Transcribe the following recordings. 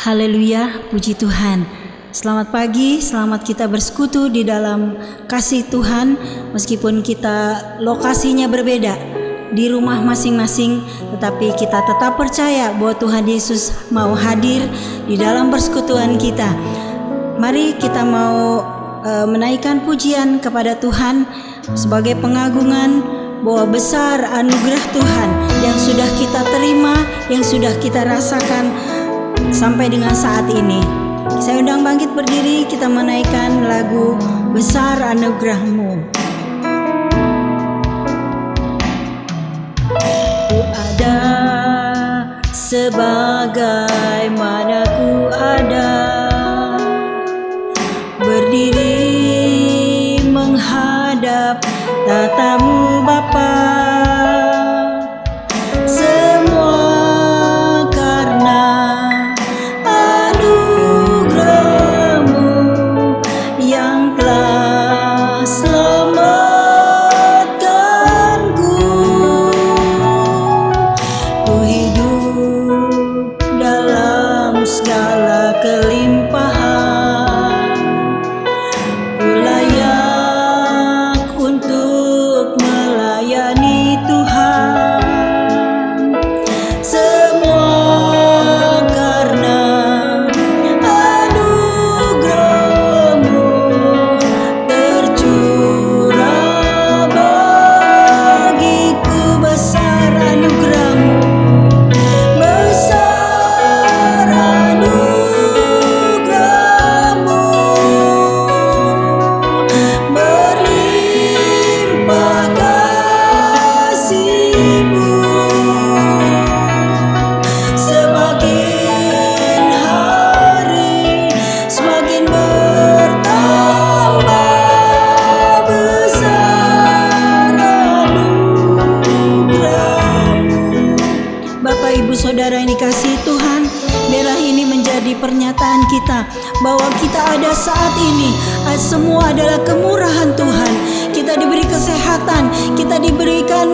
Haleluya, puji Tuhan. Selamat pagi, selamat kita bersekutu di dalam kasih Tuhan. Meskipun kita lokasinya berbeda di rumah masing-masing, tetapi kita tetap percaya bahwa Tuhan Yesus mau hadir di dalam persekutuan kita. Mari kita mau menaikkan pujian kepada Tuhan sebagai pengagungan bahwa besar anugerah Tuhan yang sudah kita terima, yang sudah kita rasakan sampai dengan saat ini. Saya undang bangkit berdiri, kita menaikkan lagu Besar Anugerah-Mu. Ku ada sebagaimana ku ada, berdiri menghadap tatamu Bapa. Saudara yang dikasihi Tuhan, biarlah ini menjadi pernyataan kita bahwa kita ada saat ini, semua adalah kemurahan Tuhan. Kita diberi kesehatan, kita diberikan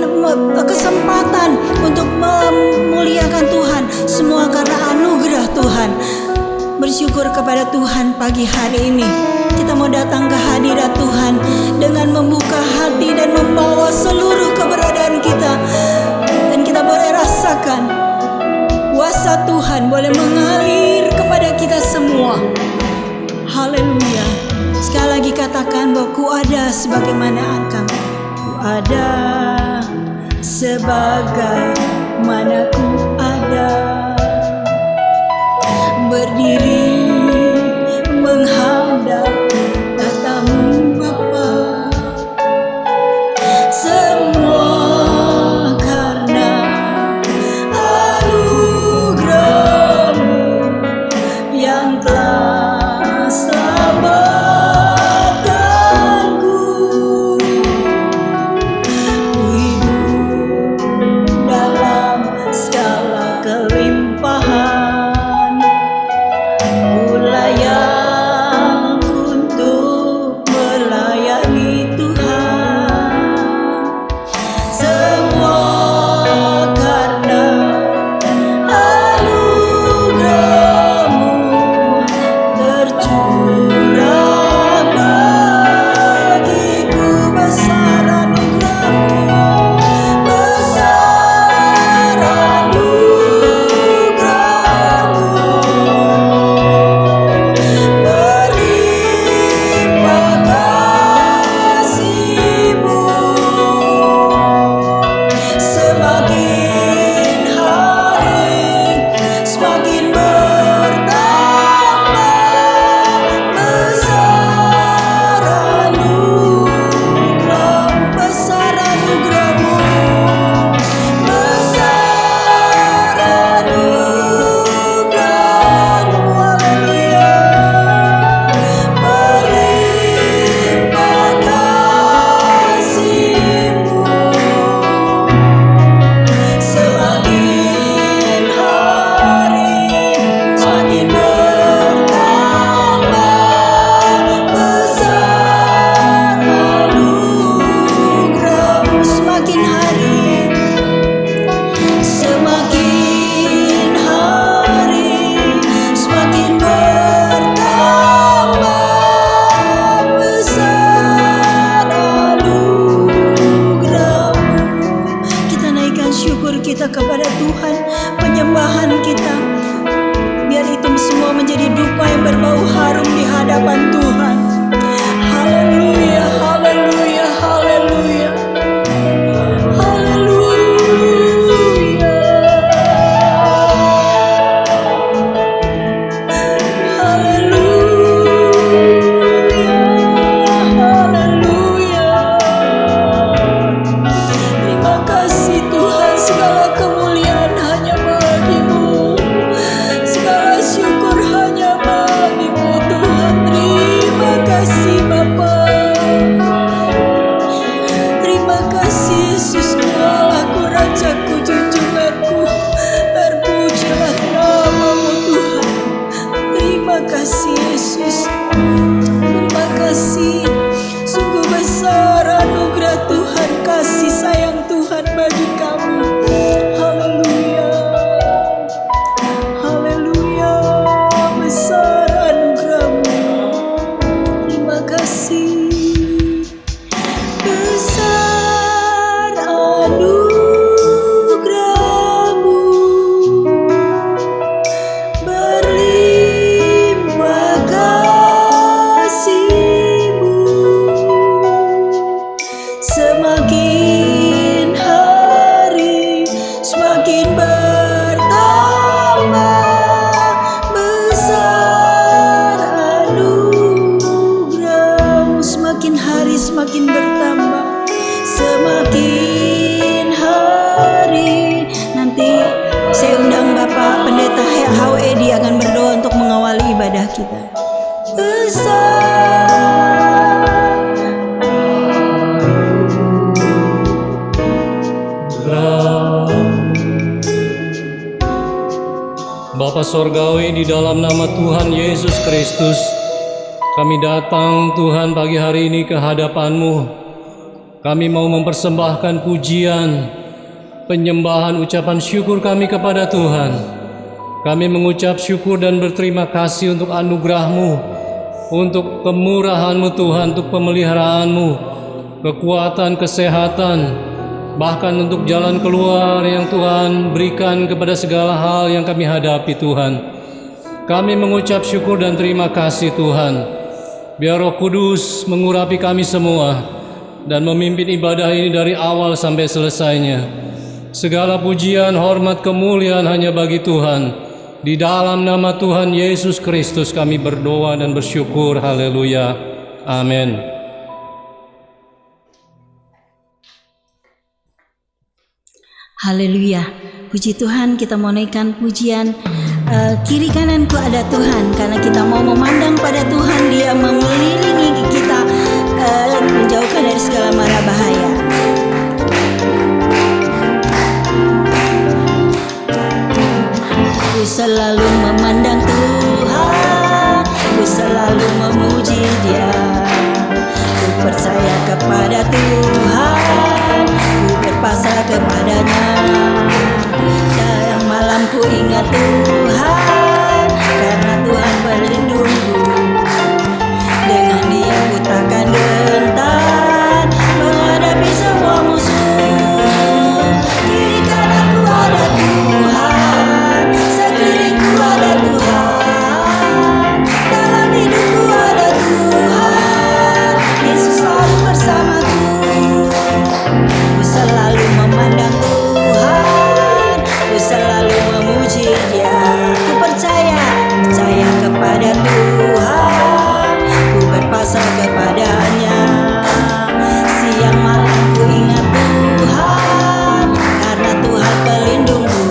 kesempatan untuk memuliakan Tuhan, semua karena anugerah Tuhan. Bersyukur kepada Tuhan pagi hari ini. Kita mau datang ke hadirat Tuhan dengan membuka hati dan membawa seluruh keberadaan kita, dan kita boleh rasakan kuasa Tuhan boleh mengalir kepada kita semua. Haleluya. Sekali lagi katakan bahwa ku ada sebagaimana Engkau. Ku ada sebagaimana ku ada, berdiri menghadap tatamu Bapa. Segala menyembah kita. Besar Bapa Sorgawi, di dalam nama Tuhan Yesus Kristus, kami datang Tuhan pagi hari ini ke hadapan-Mu. Kami mau mempersembahkan pujian, penyembahan, ucapan syukur kami kepada Tuhan. Kami mengucap syukur dan berterima kasih untuk anugerah-Mu, untuk kemurahan-Mu Tuhan, untuk pemeliharaan-Mu, kekuatan, kesehatan, bahkan untuk jalan keluar yang Tuhan berikan kepada segala hal yang kami hadapi Tuhan. Kami mengucap syukur dan terima kasih Tuhan. Biar Roh Kudus mengurapi kami semua dan memimpin ibadah ini dari awal sampai selesainya. Segala pujian, hormat, kemuliaan hanya bagi Tuhan. Di dalam nama Tuhan Yesus Kristus kami berdoa dan bersyukur. Haleluya. Amin. Haleluya. Puji Tuhan, kita mau naikkan pujian. Kiri kananku ada Tuhan, karena kita mau memandang pada Tuhan. Dia mengelilingi kita, menjauhkan dari segala mara bahaya. Ku selalu memandang Tuhan, ku selalu memuji Dia. Ku percaya kepada Tuhan, ku berpasrah kepadanya. Dan malam ku ingat Tuhan, karena Tuhan pelindungku. Dengan Dia ku takkan gentar menghadapi semua musuh. Kiri kananku ada Tuhan, sekelilingku ada Tuhan, dalam hidupku ada Tuhan. Yesus selalu bersamaku. Ku selalu memandang Tuhan, ku selalu memuji Dia. Ku percaya kepada Tuhan, ku berpasrah kepadanya. Siang malam ku ingat Tuhan, karena Tuhan pelindungku.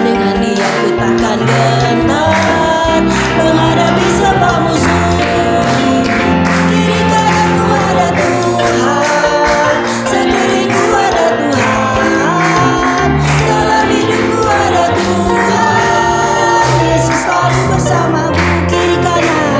Dengan Dia ku takkan gentar menghadapi semua musuh. Kiri kananku ada Tuhan, sekelilingku ada Tuhan, dalam hidupku ada Tuhan. Yesus selalu bersamaku. Kiri kananku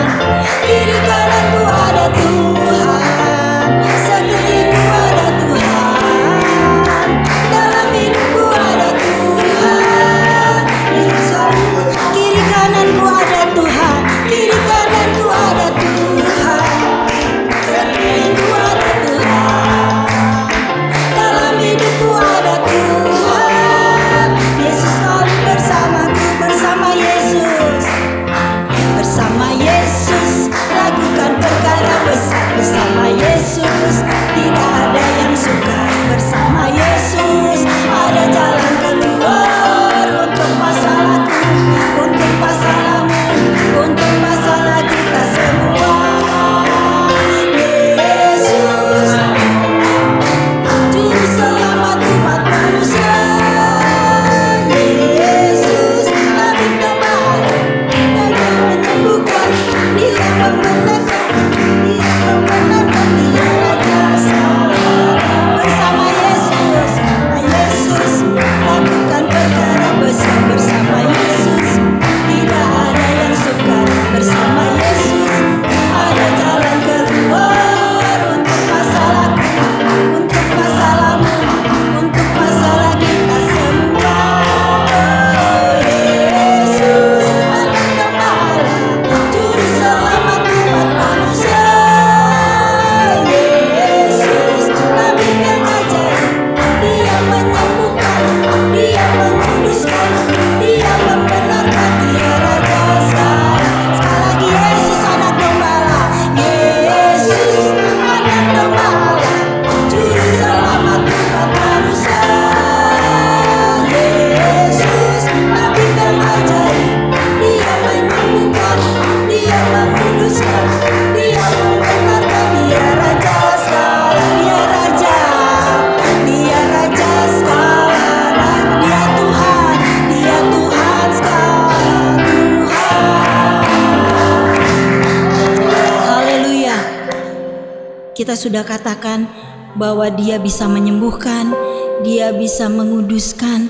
kita sudah katakan bahwa Dia bisa menyembuhkan, Dia bisa menguduskan,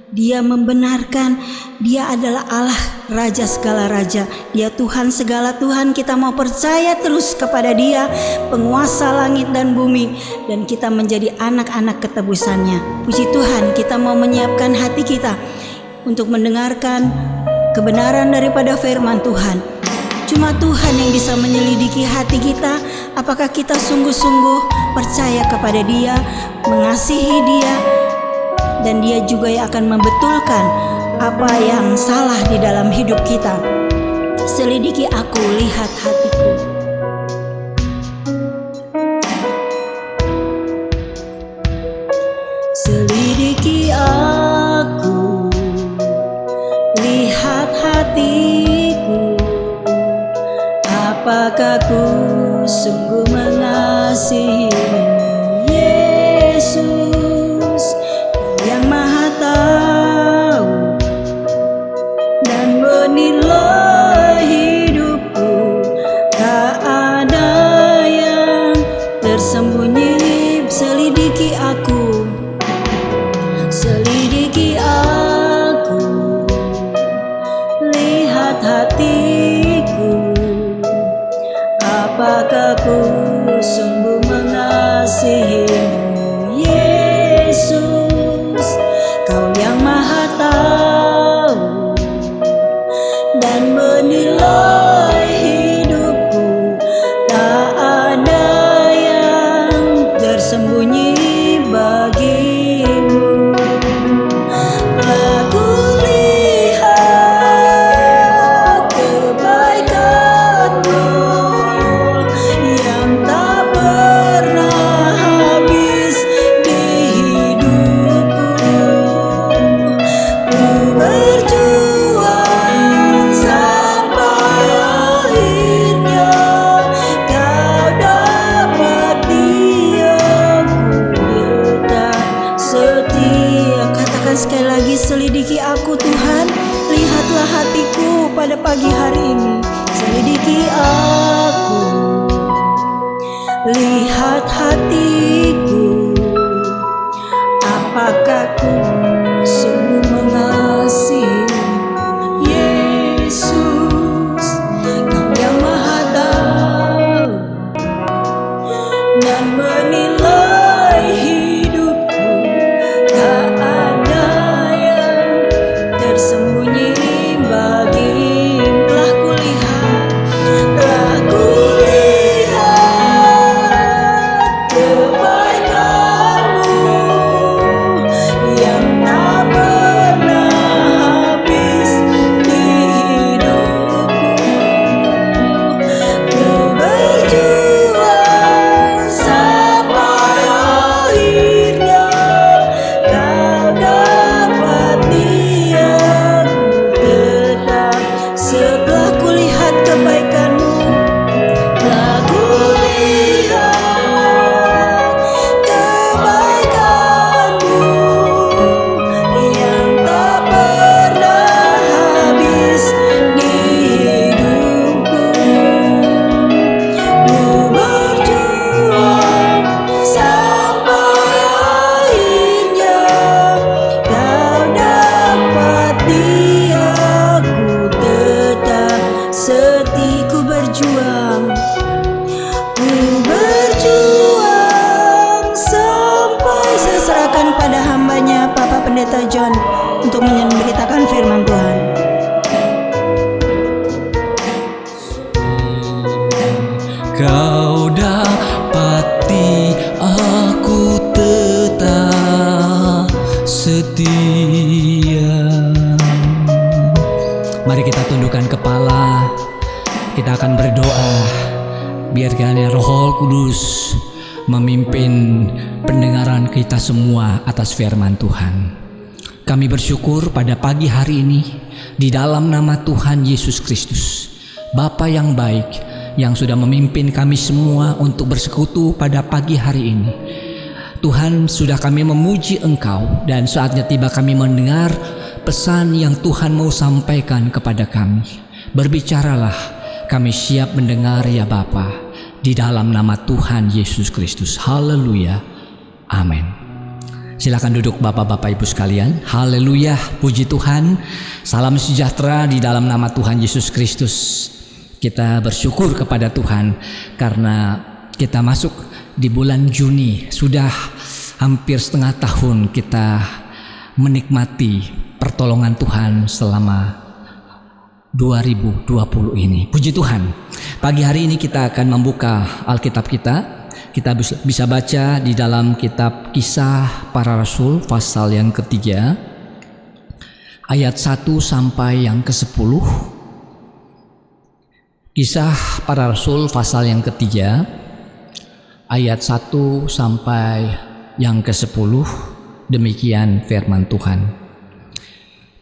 Dia membenarkan. Dia adalah Allah, Raja segala raja. Dia Tuhan segala Tuhan. Kita mau percaya terus kepada Dia, penguasa langit dan bumi, dan kita menjadi anak-anak ketebusannya. Puji Tuhan, kita mau menyiapkan hati kita untuk mendengarkan kebenaran daripada firman Tuhan. Cuma Tuhan yang bisa menyelidiki hati kita, apakah kita sungguh-sungguh percaya kepada Dia, mengasihi Dia, dan Dia juga yang akan membetulkan apa yang salah di dalam hidup kita. Selidiki aku, lihat hatiku. Selidiki aku, lihat hatiku, apakah ku sungguh mengasihimu, Yesus, yang Maha Tahu dan menilai hidupku. Tak ada yang tersembunyi. Selidiki aku, selidiki aku, lihat hatiku, apakah ku sungguh mengasihimu, Yesus, Kau yang Maha Tahu dan menilai hidupku. Tak ada yang tersembunyi bagimu. Aku lihat kebaikan-Mu yang tak pernah habis di hidupku. Ku berjuang sampai akhirnya Kau dapati aku tetap setia. Katakan sekali lagi, selidiki aku Tuhan, lihatlah hatiku pada pagi hari ini. Selidiki aku, lihat hatiku, apakah ku sungguh mengasihi, Yesus, Kau yang Maha Tahu dan menilai hidupku. Tak ada yang tersembunyi bagi. Telah kulihat kebaikan-Mu yang tak pernah habis di hidupku. Ku berjuang sampai akhirnya Kau dapati aku tetap. Setelah kulihat kebaikan-Mu, telah kulihat kebaikan-Mu yang tak pernah habis di hidupku. Ku berjuang sampai akhirnya Kau dapati aku tetap setia. Ku berjuang sampai. Saya serahkan pada hambanya Bapak Pendeta John untuk memberitakan firman Tuhan. Kau dapati aku tetap setia. Mari kita tundukkan kepala. Kita akan berdoa. Biarkan Roh Kudus memimpin pendengaran kita semua atas firman Tuhan. Kami bersyukur pada pagi hari ini di dalam nama Tuhan Yesus Kristus, Bapa yang baik, yang sudah memimpin kami semua untuk bersekutu pada pagi hari ini. Tuhan, sudah kami memuji Engkau, dan saatnya tiba kami mendengar pesan yang Tuhan mau sampaikan kepada kami. Berbicaralah, kami siap mendengar ya Bapa. di dalam nama Tuhan Yesus Kristus. Haleluya. Amin. Silakan duduk Bapak-bapak Ibu sekalian. Haleluya, puji Tuhan. Salam sejahtera di dalam nama Tuhan Yesus Kristus. Kita bersyukur kepada Tuhan karena kita masuk di bulan Juni. Sudah hampir setengah tahun kita menikmati pertolongan Tuhan selama 2020 ini. Puji Tuhan. Pagi hari ini kita akan membuka Alkitab kita. Kita bisa baca di dalam kitab Kisah Para Rasul pasal yang ketiga ayat 1 sampai yang ke-10. Kisah Para Rasul pasal yang ketiga ayat 1 sampai yang ke-10. Demikian firman Tuhan.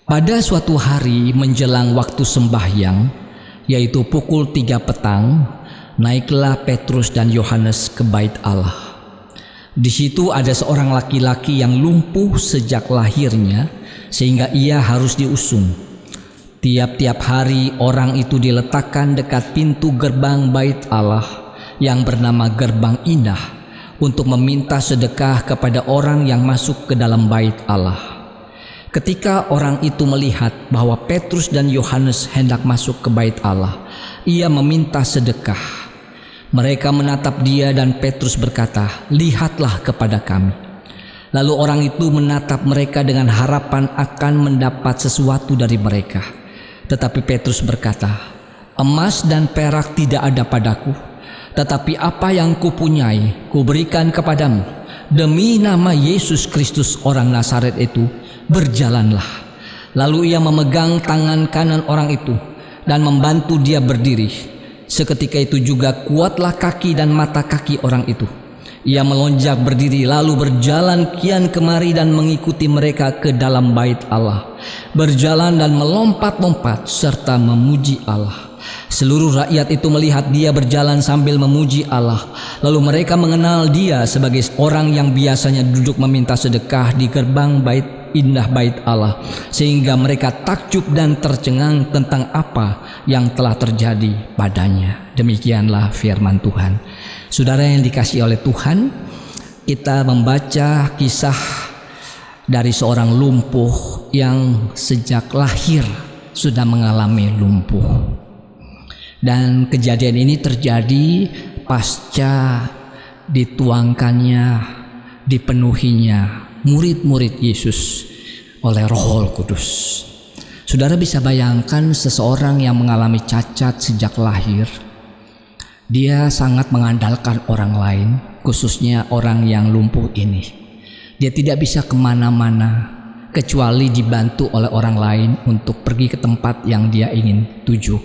Pada suatu hari menjelang waktu sembahyang, yaitu pukul 3 petang, naiklah Petrus dan Yohanes ke bait Allah. Di situ ada seorang laki-laki yang lumpuh sejak lahirnya, sehingga ia harus diusung. Tiap-tiap hari orang itu diletakkan dekat pintu gerbang bait Allah yang bernama Gerbang Indah untuk meminta sedekah kepada orang yang masuk ke dalam bait Allah. Ketika orang itu melihat bahwa Petrus dan Yohanes hendak masuk ke bait Allah, ia meminta sedekah. Mereka menatap dia dan Petrus berkata, "Lihatlah kepada kami." Lalu orang itu menatap mereka dengan harapan akan mendapat sesuatu dari mereka. Tetapi Petrus berkata, "Emas dan perak tidak ada padaku, tetapi apa yang kupunyai kuberikan kepadamu. Demi nama Yesus Kristus orang Nazaret itu, berjalanlah." Lalu ia memegang tangan kanan orang itu dan membantu dia berdiri. Seketika itu juga kuatlah kaki dan mata kaki orang itu. Ia melonjak berdiri lalu berjalan kian kemari dan mengikuti mereka ke dalam bait Allah. Berjalan dan melompat-lompat serta memuji Allah. Seluruh rakyat itu melihat dia berjalan sambil memuji Allah. Lalu mereka mengenal dia sebagai orang yang biasanya duduk meminta sedekah di gerbang bait indah bait Allah, sehingga mereka takjub dan tercengang tentang apa yang telah terjadi padanya. Demikianlah firman Tuhan. Saudara yang dikasihi oleh Tuhan, kita membaca kisah dari seorang lumpuh yang sejak lahir sudah mengalami lumpuh. Dan kejadian ini terjadi pasca dituangkannya, dipenuhinya murid-murid Yesus oleh Roh Kudus. Saudara bisa bayangkan seseorang yang mengalami cacat sejak lahir. Dia sangat mengandalkan orang lain, khususnya orang yang lumpuh ini. Dia tidak bisa kemana-mana kecuali dibantu oleh orang lain untuk pergi ke tempat yang dia ingin tuju.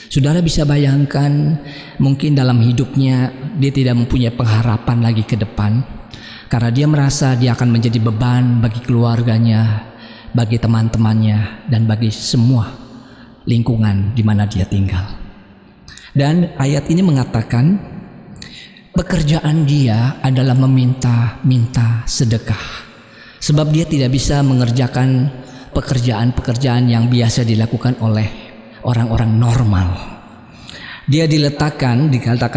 Saudara bisa bayangkan mungkin dalam hidupnya dia tidak mempunyai pengharapan lagi ke depan, karena dia merasa dia akan menjadi beban bagi keluarganya, bagi teman-temannya, dan bagi semua lingkungan di mana dia tinggal. Dan ayat ini mengatakan pekerjaan dia adalah meminta sedekah, sebab dia tidak bisa mengerjakan pekerjaan-pekerjaan yang biasa dilakukan oleh orang-orang normal. Dia dikatakan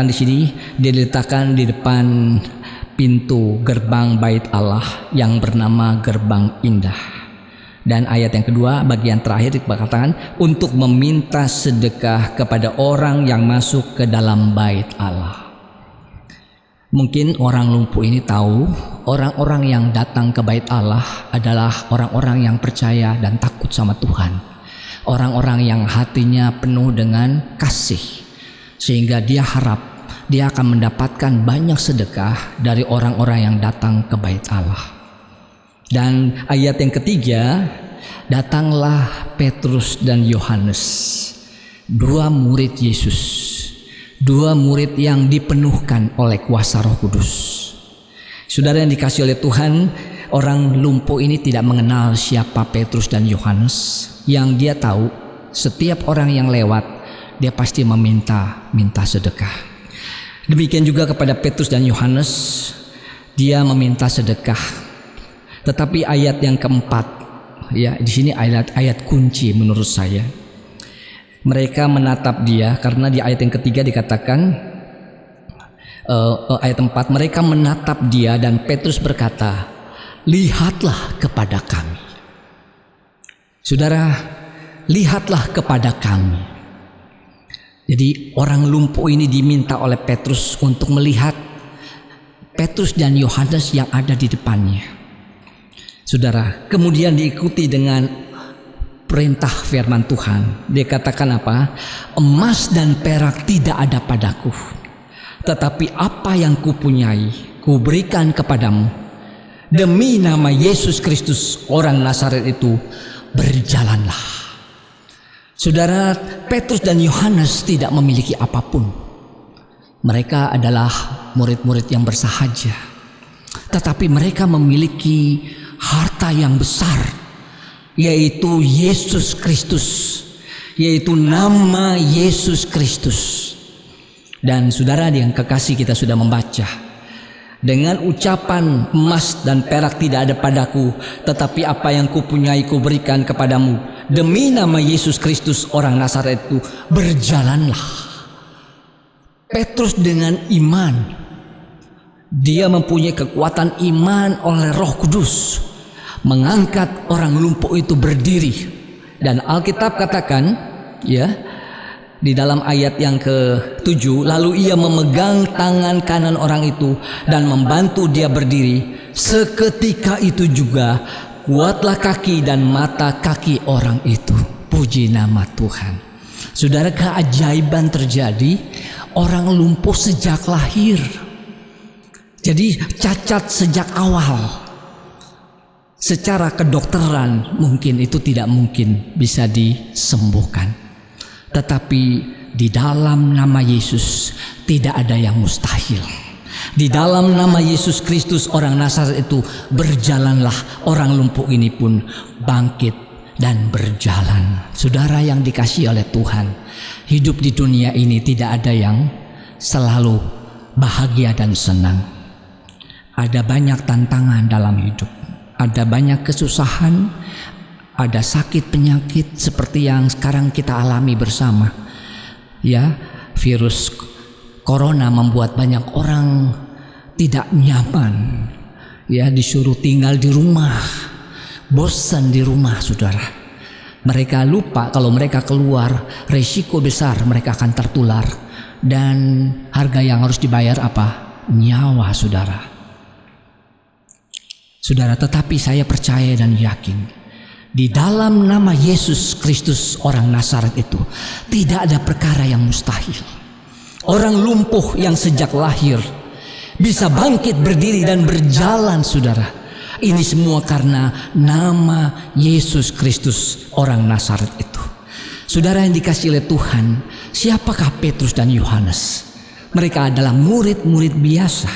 di sini, dia diletakkan di depan pintu gerbang bait Allah yang bernama Gerbang Indah. Dan ayat yang kedua, bagian terakhir dikatakan untuk meminta sedekah kepada orang yang masuk ke dalam bait Allah. Mungkin orang lumpuh ini tahu orang-orang yang datang ke bait Allah adalah orang-orang yang percaya dan takut sama Tuhan. Orang-orang yang hatinya penuh dengan kasih, sehingga dia harap dia akan mendapatkan banyak sedekah dari orang-orang yang datang ke bait Allah. Dan ayat yang ketiga, datanglah Petrus dan Yohanes, dua murid Yesus, dua murid yang dipenuhkan oleh kuasa Roh Kudus. Saudara yang dikasihi oleh Tuhan, orang lumpuh ini tidak mengenal siapa Petrus dan Yohanes. Yang dia tahu, setiap orang yang lewat, dia pasti meminta sedekah. Demikian juga kepada Petrus dan Yohanes, dia meminta sedekah. Tetapi ayat yang keempat, ya di sini ayat kunci menurut saya. Mereka menatap dia karena di ayat yang ketiga dikatakan ayat 4, mereka menatap dia dan Petrus berkata, lihatlah kepada kami. Saudara, lihatlah kepada kami. Jadi orang lumpuh ini diminta oleh Petrus untuk melihat Petrus dan Yohanes yang ada di depannya. Saudara, kemudian diikuti dengan perintah firman Tuhan. Dia katakan apa? Emas dan perak tidak ada padaku, tetapi apa yang kupunyai kuberikan kepadamu. Demi nama Yesus Kristus orang Nazaret itu, berjalanlah. Saudara, Petrus dan Yohanes tidak memiliki apapun. Mereka adalah murid-murid yang bersahaja, tetapi mereka memiliki harta yang besar, yaitu Yesus Kristus, yaitu nama Yesus Kristus. Dan saudara yang kekasih, kita sudah membaca dengan ucapan emas dan perak tidak ada padaku, tetapi apa yang kupunyai kuberikan kepadamu. Demi nama Yesus Kristus orang Nazaret itu, berjalanlah. Petrus dengan iman, dia mempunyai kekuatan iman oleh Roh Kudus, mengangkat orang lumpuh itu berdiri. Dan Alkitab katakan, ya, di dalam ayat yang ke-7, lalu ia memegang tangan kanan orang itu dan membantu dia berdiri. Seketika itu juga kuatlah kaki dan mata kaki orang itu. Puji nama Tuhan. Saudara, keajaiban terjadi. Orang lumpuh sejak lahir, jadi cacat sejak awal. Secara kedokteran mungkin itu tidak mungkin bisa disembuhkan, tetapi di dalam nama Yesus tidak ada yang mustahil. Di dalam nama Yesus Kristus orang Nazaret itu, berjalanlah. Orang lumpuh ini pun bangkit dan berjalan. Saudara yang dikasihi oleh Tuhan, hidup di dunia ini tidak ada yang selalu bahagia dan senang. Ada banyak tantangan dalam hidup, ada banyak kesusahan, ada sakit penyakit seperti yang sekarang kita alami bersama. Ya, virus corona membuat banyak orang tidak nyaman. Ya, disuruh tinggal di rumah, bosan di rumah, saudara. Mereka lupa kalau mereka keluar, resiko besar mereka akan tertular. Dan harga yang harus dibayar apa? Nyawa, saudara. Saudara, tetapi saya percaya dan yakin, di dalam nama Yesus Kristus orang Nazaret itu, tidak ada perkara yang mustahil. Orang lumpuh yang sejak lahir bisa bangkit berdiri dan berjalan, saudara. Ini semua karena nama Yesus Kristus orang Nazaret itu. Saudara yang dikasihi oleh Tuhan, siapakah Petrus dan Yohanes? Mereka adalah murid-murid biasa.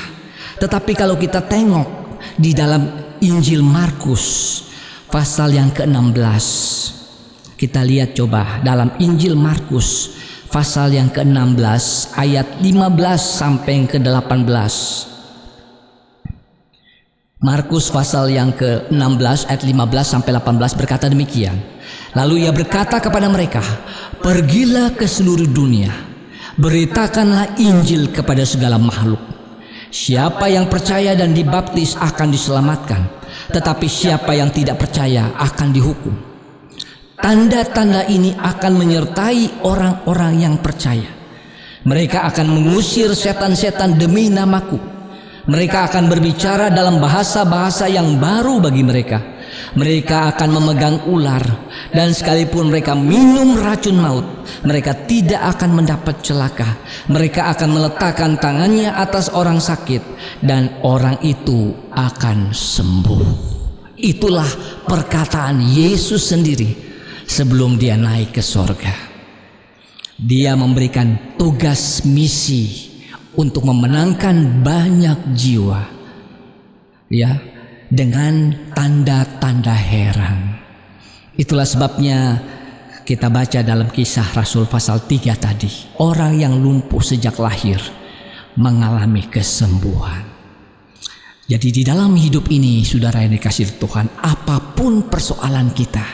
Tetapi kalau kita tengok di dalam Injil Markus pasal yang ke-16, kita lihat coba dalam Injil Markus pasal yang ke-16 ayat 15 sampai ke-18. Markus pasal yang ke-16 ayat 15 sampai 18 berkata demikian. Lalu ia berkata kepada mereka, pergilah ke seluruh dunia, beritakanlah Injil kepada segala makhluk. Siapa yang percaya dan dibaptis akan diselamatkan, tetapi siapa yang tidak percaya akan dihukum. Tanda-tanda ini akan menyertai orang-orang yang percaya. Mereka akan mengusir setan-setan demi namaku. Mereka akan berbicara dalam bahasa-bahasa yang baru bagi mereka. Mereka akan memegang ular, dan sekalipun mereka minum racun maut, mereka tidak akan mendapat celaka. Mereka akan meletakkan tangannya atas orang sakit, dan orang itu akan sembuh. Itulah perkataan Yesus sendiri sebelum dia naik ke sorga. Dia memberikan tugas misi untuk memenangkan banyak jiwa, ya, dengan tanda-tanda heran. Itulah sebabnya kita baca dalam Kisah Rasul pasal 3 tadi, orang yang lumpuh sejak lahir mengalami kesembuhan. Jadi di dalam hidup ini, saudara yang dikasihi Tuhan, apapun persoalan kita,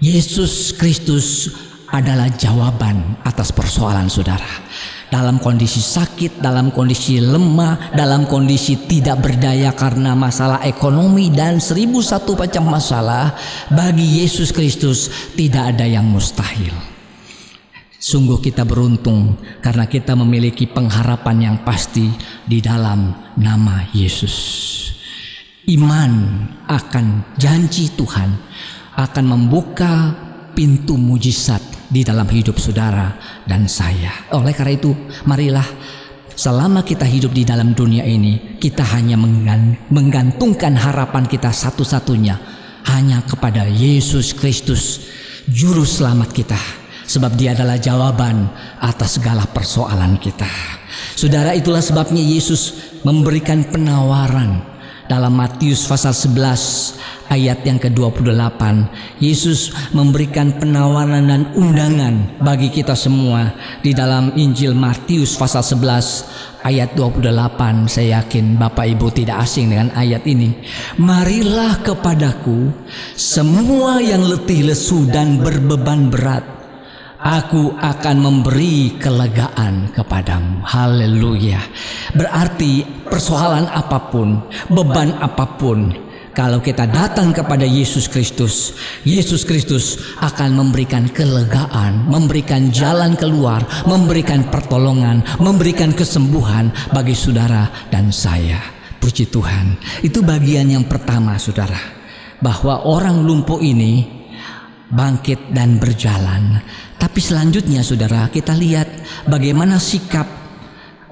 Yesus Kristus adalah jawaban atas persoalan saudara. dalam kondisi sakit, dalam kondisi lemah, dalam kondisi tidak berdaya karena masalah ekonomi dan 1001 macam masalah, bagi Yesus Kristus tidak ada yang mustahil. Sungguh kita beruntung karena kita memiliki pengharapan yang pasti di dalam nama Yesus. Iman akan janji Tuhan akan membuka pintu mujizat di dalam hidup saudara dan saya. Oleh karena itu, marilah selama kita hidup di dalam dunia ini, kita hanya menggantungkan harapan kita satu-satunya hanya kepada Yesus Kristus, Juru Selamat kita. Sebab Dia adalah jawaban atas segala persoalan kita. Saudara, itulah sebabnya Yesus memberikan penawaran. Dalam Matius pasal 11 ayat yang ke-28, Yesus memberikan penawaran dan undangan bagi kita semua. Di dalam Injil Matius pasal 11 ayat 28, saya yakin Bapak Ibu tidak asing dengan ayat ini. Marilah kepadaku semua yang letih lesu dan berbeban berat, Aku akan memberi kelegaan kepadamu. Haleluya. Berarti persoalan apapun, beban apapun, kalau kita datang kepada Yesus Kristus, Yesus Kristus akan memberikan kelegaan, memberikan jalan keluar, memberikan pertolongan, memberikan kesembuhan bagi saudara dan saya. Puji Tuhan. Itu bagian yang pertama, saudara, bahwa orang lumpuh ini bangkit dan berjalan. Tapi selanjutnya, saudara, kita lihat bagaimana sikap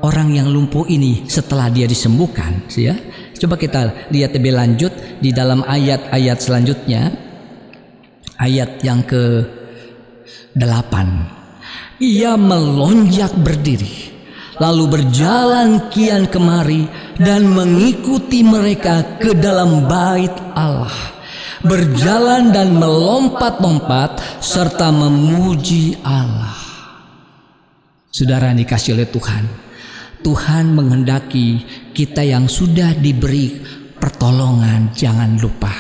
orang yang lumpuh ini setelah dia disembuhkan, ya. Coba kita lihat lebih lanjut di dalam ayat-ayat selanjutnya. Ayat yang ke-8. Ia melonjak berdiri, lalu berjalan kian kemari dan mengikuti mereka ke dalam bait Allah, berjalan dan melompat-lompat serta memuji Allah. Saudara yang dikasihi oleh Tuhan, Tuhan menghendaki kita yang sudah diberi pertolongan, jangan lupa,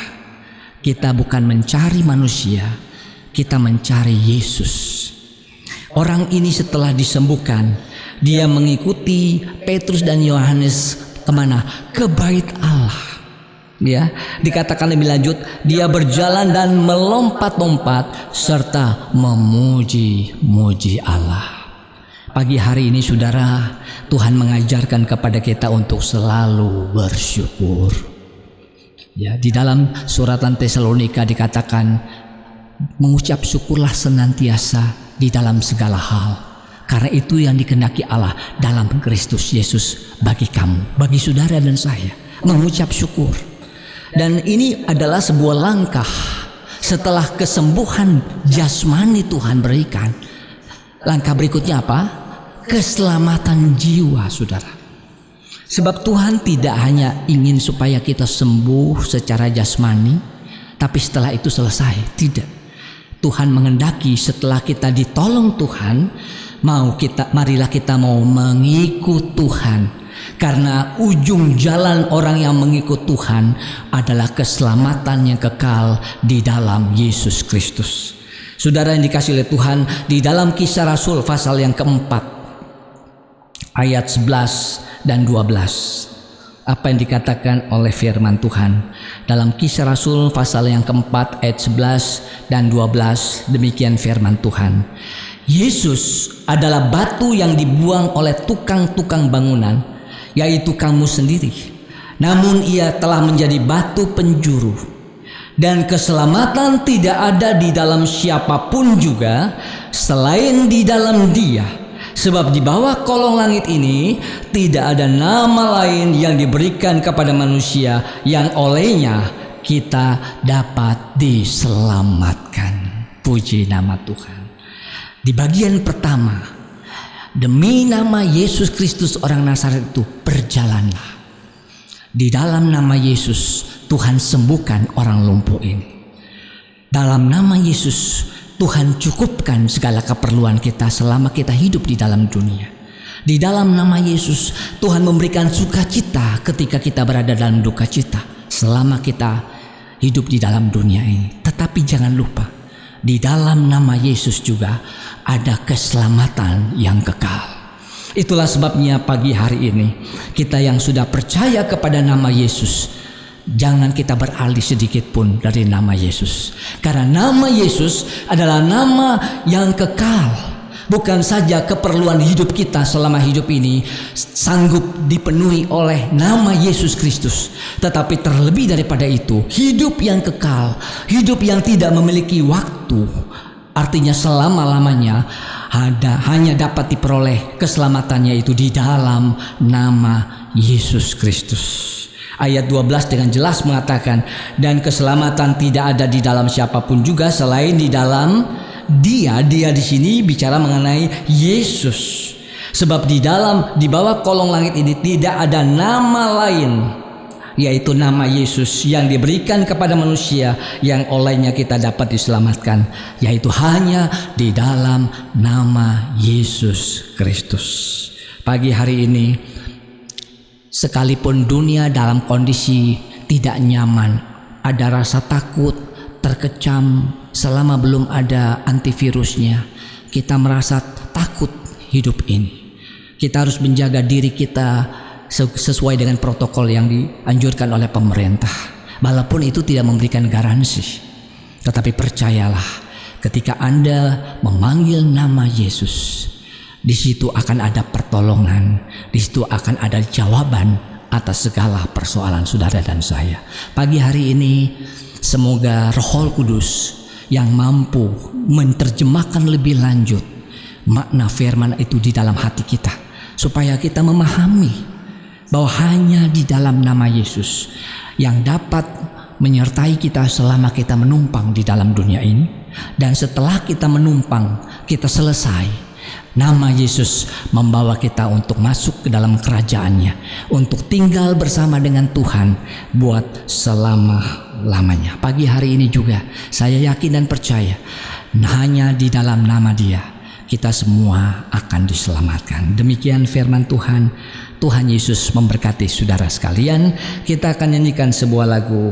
kita bukan mencari manusia, kita mencari Yesus. Orang ini setelah disembuhkan, dia mengikuti Petrus dan Yohanes kemana? Ke bait Allah. Ya, dikatakan lebih lanjut, dia berjalan dan melompat-lompat serta memuji-muji Allah. Pagi hari ini, saudara, Tuhan mengajarkan kepada kita untuk selalu bersyukur. Ya, di dalam suratan Tesalonika dikatakan, mengucap syukurlah senantiasa di dalam segala hal, karena itu yang dikehendaki Allah dalam Kristus Yesus bagi kamu, bagi saudara dan saya, mengucap syukur. Dan ini adalah sebuah langkah setelah kesembuhan jasmani Tuhan berikan. Langkah berikutnya apa? Keselamatan jiwa, saudara. Sebab Tuhan tidak hanya ingin supaya kita sembuh secara jasmani, tapi setelah itu selesai. Tidak. Tuhan menghendaki setelah kita ditolong Tuhan, marilah kita mau mengikut Tuhan. Karena ujung jalan orang yang mengikut Tuhan adalah keselamatan yang kekal di dalam Yesus Kristus. Saudara yang dikasihi oleh Tuhan, di dalam Kisah Rasul pasal yang keempat ayat 11 dan 12, apa yang dikatakan oleh firman Tuhan dalam Kisah Rasul pasal yang keempat ayat 11 dan 12, demikian firman Tuhan. Yesus adalah batu yang dibuang oleh tukang-tukang bangunan, yaitu kamu sendiri. Namun ia telah menjadi batu penjuru, dan keselamatan tidak ada di dalam siapapun juga selain di dalam Dia. Sebab di bawah kolong langit ini tidak ada nama lain yang diberikan kepada manusia yang olehnya kita dapat diselamatkan. Puji nama Tuhan. Di bagian pertama, demi nama Yesus Kristus orang Nazaret itu berjalanlah. Di dalam nama Yesus Tuhan sembuhkan orang lumpuh ini. Dalam nama Yesus Tuhan cukupkan segala keperluan kita selama kita hidup di dalam dunia. Di dalam nama Yesus Tuhan memberikan sukacita ketika kita berada dalam duka cita selama kita hidup di dalam dunia ini. Tetapi jangan lupa, di dalam nama Yesus juga ada keselamatan yang kekal. Itulah sebabnya pagi hari ini kita yang sudah percaya kepada nama Yesus, jangan kita beralih sedikit pun dari nama Yesus. Karena nama Yesus adalah nama yang kekal. Bukan saja keperluan hidup kita selama hidup ini sanggup dipenuhi oleh nama Yesus Kristus, tetapi terlebih daripada itu, hidup yang kekal, hidup yang tidak memiliki waktu, artinya selama-lamanya hanya dapat diperoleh keselamatannya itu di dalam nama Yesus Kristus. Ayat 12 dengan jelas mengatakan, dan keselamatan tidak ada di dalam siapapun juga selain di dalam Dia di sini bicara mengenai Yesus. Sebab di bawah kolong langit ini tidak ada nama lain, yaitu nama Yesus yang diberikan kepada manusia yang olehnya kita dapat diselamatkan, yaitu hanya di dalam nama Yesus Kristus. Pagi hari ini, sekalipun dunia dalam kondisi tidak nyaman, ada rasa takut, terkecam, selama belum ada antivirusnya, kita merasa takut hidup ini. Kita harus menjaga diri kita sesuai dengan protokol yang dianjurkan oleh pemerintah. Walaupun itu tidak memberikan garansi, tetapi percayalah, ketika Anda memanggil nama Yesus, di situ akan ada pertolongan, di situ akan ada jawaban atas segala persoalan saudara dan saya. Pagi hari ini, semoga Roh Kudus yang mampu menerjemahkan lebih lanjut makna firman itu di dalam hati kita, supaya kita memahami bahwa hanya di dalam nama Yesus yang dapat menyertai kita selama kita menumpang di dalam dunia ini, dan setelah kita menumpang, kita selesai. Nama Yesus membawa kita untuk masuk ke dalam kerajaannya, untuk tinggal bersama dengan Tuhan buat selama-lamanya. Pagi hari ini juga saya yakin dan percaya, hanya di dalam nama Dia kita semua akan diselamatkan. Demikian firman Tuhan. Tuhan Yesus memberkati saudara sekalian. Kita akan nyanyikan sebuah lagu,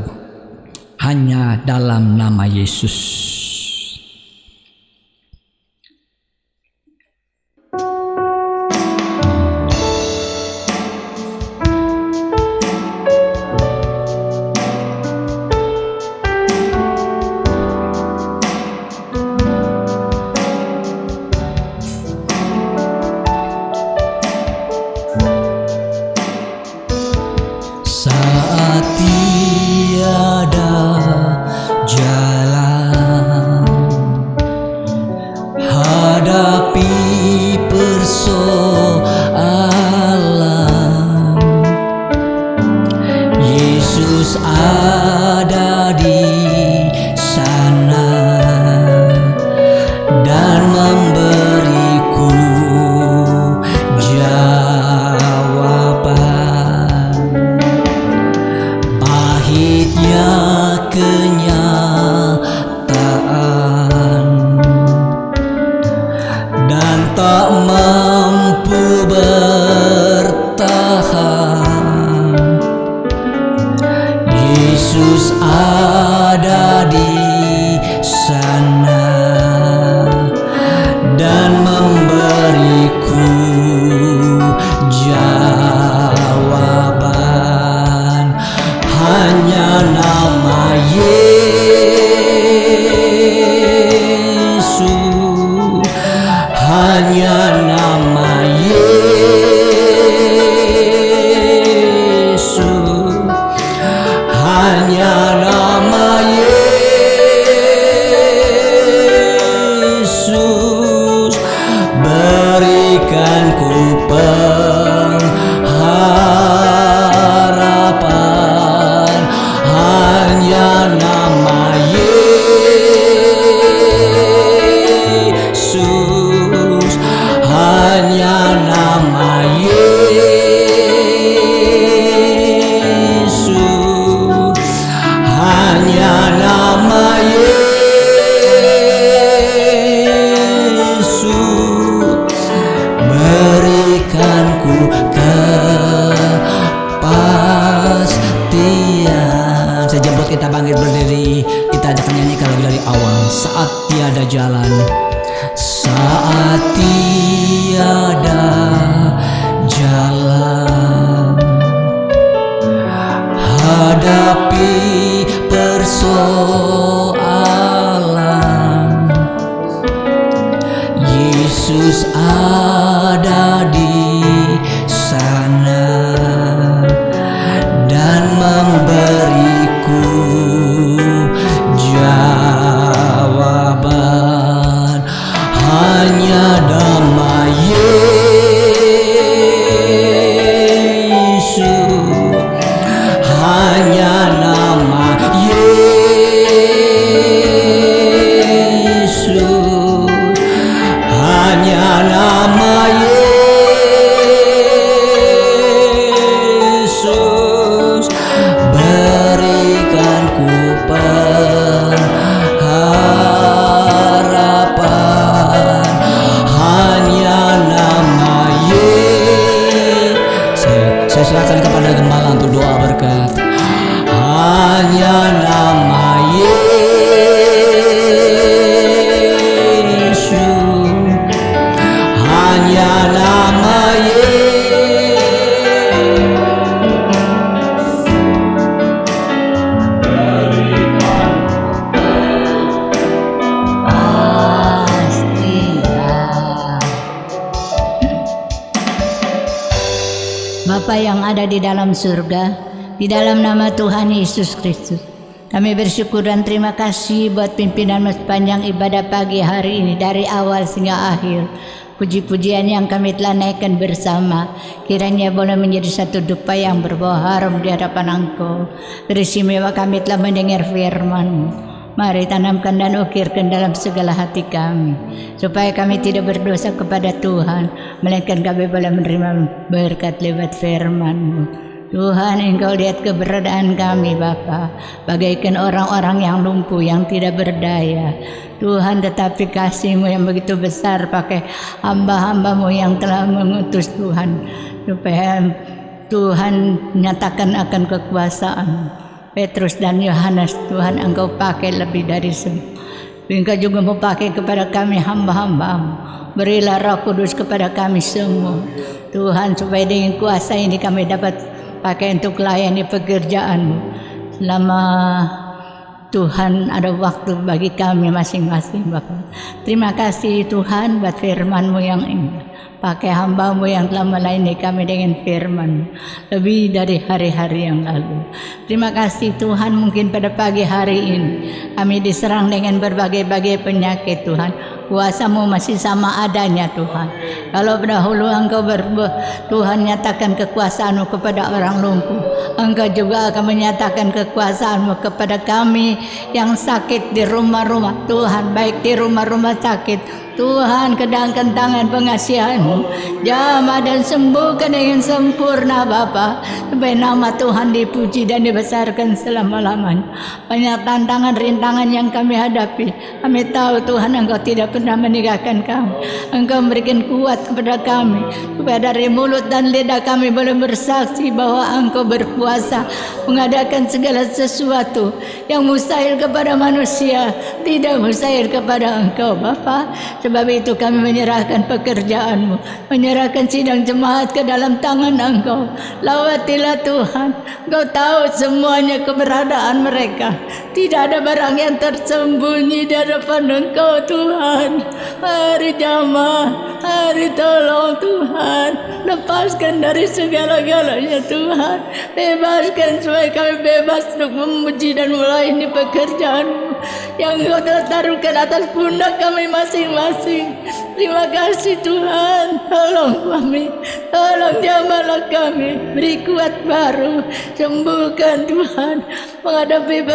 hanya dalam nama Yesus. Saat tiada jalan, hadapi persoalan, Yesus ada di sana dan memberiku kenyataan dan tak mampu bertahan. Yesus ada di sana dan memberiku jawaban. Hanya nama Yesus, hanya nama Yesus, hanya nama Yesus, berikan ku pengharapan. Hanya nama Yesus, hanya nama Yesus, hanya nama Yesus, berikan ku kepastian. Saya jemput kita bangkit berdiri, kita akan nyanyikan lagu dari awal. Saat tiada jalan, saat tiada Yesus ada di sana dan memberiku jawaban. Hanya nama Yesus, hanya nama Yesus, hanya nama Yesus berikanku pengharapan. Hanya nama Yesus. Saya serahkan kepada gembala untuk doa berkat. Hanya nama Yesus, hanya nama Bapa yang ada di dalam surga, di dalam nama Tuhan Yesus Kristus, kami bersyukur dan terima kasih buat pimpinan sepanjang ibadah pagi hari ini dari awal hingga akhir. Puji-pujian yang kami telah naikkan bersama kiranya boleh menjadi satu dupa yang berbau harum di hadapan Engkau. Teristimewa kami telah mendengar firman-Mu. Mari tanamkan dan ukirkan dalam segala hati kami, supaya kami tidak berdosa kepada Tuhan, melainkan kami boleh menerima berkat lewat firman-Mu. Tuhan, Engkau lihat keberadaan kami Bapa, bagaikan orang-orang yang lumpuh, yang tidak berdaya. Tuhan, tetapi kasih-Mu yang begitu besar pakai hamba-hamba-Mu yang telah mengutus Tuhan, supaya Tuhan nyatakan akan kekuasaan. Petrus dan Yohanes, Tuhan Engkau pakai lebih dari semua. Engkau juga mau pakai kepada kami hamba-hamba-Mu. Berilah Roh Kudus kepada kami semua Tuhan, supaya dengan kuasa ini kami dapat pakai untuk melayani pekerjaan-Mu. Selama Tuhan ada waktu bagi kami masing-masing Bapa. Terima kasih Tuhan buat firman-Mu yang indah. Pakai hamba-Mu yang telah melayani kami dengan firman lebih dari hari-hari yang lalu. Terima kasih Tuhan, mungkin pada pagi hari ini kami diserang dengan berbagai-bagai penyakit Tuhan. Kuasa-Mu masih sama adanya Tuhan. Kalau dahulu Engkau Tuhan nyatakan kekuasaan-Mu kepada orang lumpuh, Engkau juga akan menyatakan kekuasaan-Mu kepada kami yang sakit di rumah-rumah Tuhan, baik di rumah-rumah sakit. Tuhan, kedangkan tangan pengasihan-Mu, jamah dan sembuhkan dengan sempurna Bapa, supaya nama Tuhan dipuji dan dibesarkan selama-lamanya. Banyak tantangan rintangan yang kami hadapi, kami tahu Tuhan Engkau tidak pernah meninggalkan kami. Engkau memberikan kuat kepada kami, supaya dari mulut dan lidah kami boleh bersaksi bahwa Engkau berkuasa mengadakan segala sesuatu yang mustahil kepada manusia, tidak mustahil kepada Engkau Bapa. Sebab itu kami menyerahkan pekerjaan-Mu, menyerahkan sidang jemaat ke dalam tangan Engkau. Lawatilah Tuhan, Engkau tahu semuanya keberadaan mereka. Tidak ada barang yang tersembunyi di hadapan Engkau Tuhan. Mari jamah, mari tolong Tuhan, lepaskan dari segala-galanya Tuhan. Bebaskan supaya kami bebas untuk memuji dan melayani pekerjaan-Mu yang Engkau telah taruhkan atas pundak kami masing-masing. Terima kasih Tuhan, tolong kami, tolong jamahlah kami, beri kuat baru, sembuhkan Tuhan, menghadapi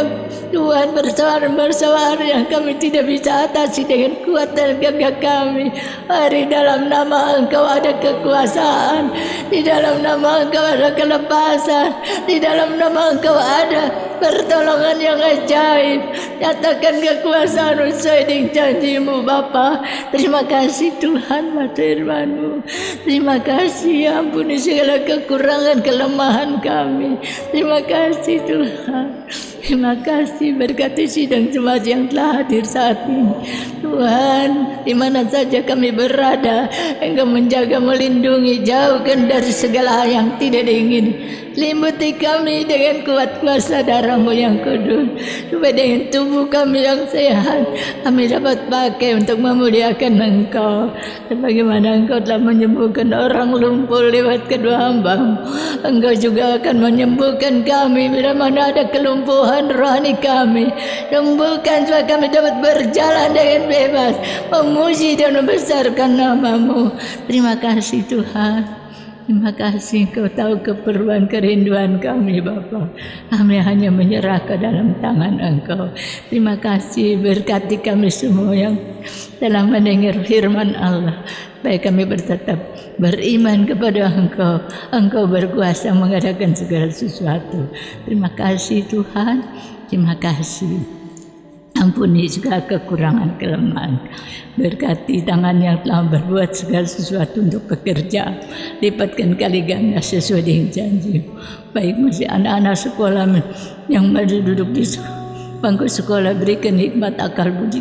Tuhan persoalan-persoalan yang kami tidak bisa atasi dengan kuat dan gagah kami. Mari dalam nama Engkau ada kekuasaan, di dalam nama Engkau ada kelepasan, di dalam nama Engkau ada pertolongan yang ajaib. Nyatakan kekuasaan sesuai dengan janji-Mu Bapa. Terima kasih Tuhan buat firman-Mu. Terima kasih, ampuni segala kekurangan kelemahan kami. Terima kasih Tuhan. Terima kasih berkati sidang jemaat yang telah hadir saat ini. Tuhan, di mana saja kami berada, Engkau menjaga, melindungi, jauhkan dari segala hal yang tidak diingini. Selimuti kami dengan kuat kuasa darah-Mu yang kudus, supaya dengan tubuh kami yang sehat, kami dapat pakai untuk memuliakan Engkau. Sebagaimana Engkau telah menyembuhkan orang lumpuh lewat kedua hamba-Mu, Engkau juga akan menyembuhkan kami bila mana ada kelumpuhan rohani kami. Sembuhkan supaya kami dapat berjalan dengan bebas, memuji dan membesarkan nama-Mu. Terima kasih Tuhan. Terima kasih Kau tahu keperluan kerinduan kami Bapa. Kami hanya menyerah ke dalam tangan Engkau. Terima kasih berkati kami semua yang telah mendengar firman Allah. Baik kami tetap beriman kepada Engkau. Engkau berkuasa mengadakan segala sesuatu. Terima kasih Tuhan. Terima kasih. Ampuni segala kekurangan kelemahan. Berkati tangan yang telah berbuat segala sesuatu untuk pekerjaan. Lipatkan kali ganda sesuai dengan janji. Baik masih anak-anak sekolah yang masih duduk di bangku sekolah, berikan hikmat akal budi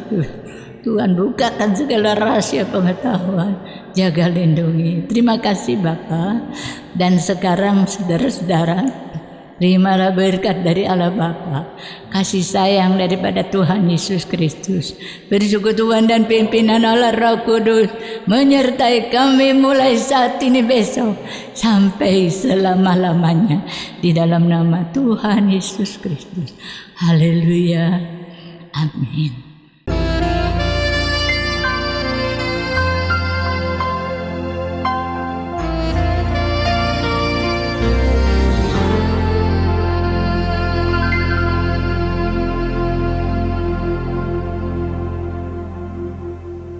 Tuhan, bukakan segala rahasia pengetahuan. Jaga lindungi. Terima kasih Bapa. Dan sekarang saudara-saudara, terimalah berkat dari Allah Bapa, kasih sayang daripada Tuhan Yesus Kristus, persekutuan dan pimpinan Allah Roh Kudus menyertai kami mulai saat ini besok sampai selama-lamanya, di dalam nama Tuhan Yesus Kristus. Haleluya. Amin.